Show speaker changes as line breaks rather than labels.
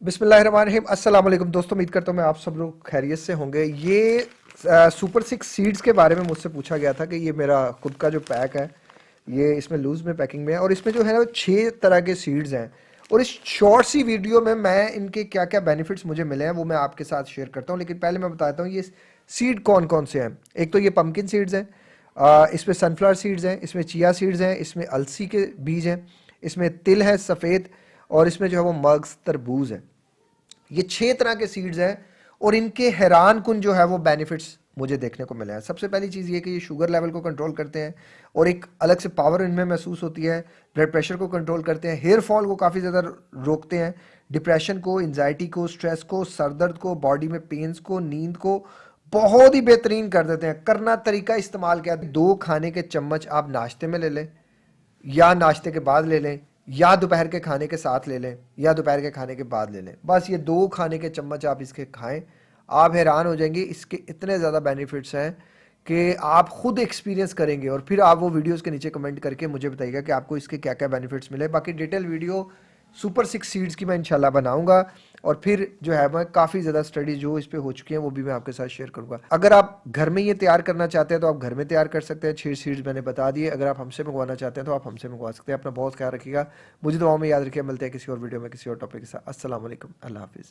बिस्मिल्लाहिर्रहमानिर्रहीम। अस्सलाम वालेकुम दोस्तों, उम्मीद करता हूँ मैं आप सब लोग खैरियत से होंगे। ये सुपर सिक्स सीड्स के बारे में मुझसे पूछा गया था कि ये मेरा खुद का जो पैक है, ये इसमें लूज़ में पैकिंग में है और इसमें जो है ना 6 तरह के सीड्स हैं। और इस शॉर्ट सी वीडियो में मैं इनके क्या क्या बेनिफिट्स मुझे मिले हैं वो मैं आपके साथ शेयर करता हूँ। लेकिन पहले मैं बताता हूँ ये सीड कौन कौन से हैं। एक तो ये पम्पकिन सीड्स हैं, इसमें सनफ्लावर सीड्स हैं, इसमें चिया सीड्स हैं, इसमें अलसी के बीज हैं, इसमें तिल है सफ़ेद, और इसमें जो है वो मग्स तरबूज है। ये 6 तरह के सीड्स हैं और इनके हैरान कुन जो है वो बेनिफिट्स मुझे देखने को मिले हैं। सबसे पहली चीज़ ये कि ये शुगर लेवल को कंट्रोल करते हैं और एक अलग से पावर इनमें महसूस होती है। ब्लड प्रेशर को कंट्रोल करते हैं, हेयर फॉल को काफ़ी ज़्यादा रोकते हैं, डिप्रेशन को, एंजाइटी को, स्ट्रेस को, सर दर्द को, बॉडी में पेन्स को, नींद को बहुत ही बेहतरीन कर देते हैं। करना तरीका इस्तेमाल किया, 2 खाने के चम्मच आप नाश्ते में ले लें या नाश्ते के बाद ले लें या दोपहर के खाने के साथ ले लें या दोपहर के खाने के बाद ले लें। बस ये 2 खाने के चम्मच आप इसके खाएं, आप हैरान हो जाएंगे। इसके इतने ज़्यादा बेनिफिट्स हैं कि आप खुद एक्सपीरियंस करेंगे और फिर आप वो वीडियोस के नीचे कमेंट करके मुझे बताइएगा कि आपको इसके क्या क्या बेनिफिट्स मिले। बाकी detail video super six seeds की मैं इंशाल्लाह बनाऊंगा और फिर जो है मैं काफ़ी ज़्यादा स्टडी जो इस पे हो चुकी हैं वो भी मैं आपके साथ शेयर करूंगा। अगर आप घर में ये तैयार करना चाहते हैं तो आप घर में तैयार कर सकते हैं। 6 सीड्स मैंने बता दिए। अगर आप हमसे मंगवाना चाहते हैं तो आप हमसे मंगवा सकते हैं। अपना बहुत ख्याल रखिएगा, मुझे दुआओं में याद रखिए। मिलते हैं किसी और वीडियो में किसी और टॉपिक के साथ। अस्सलाम वालेकुम, अल्लाह हाफिज़।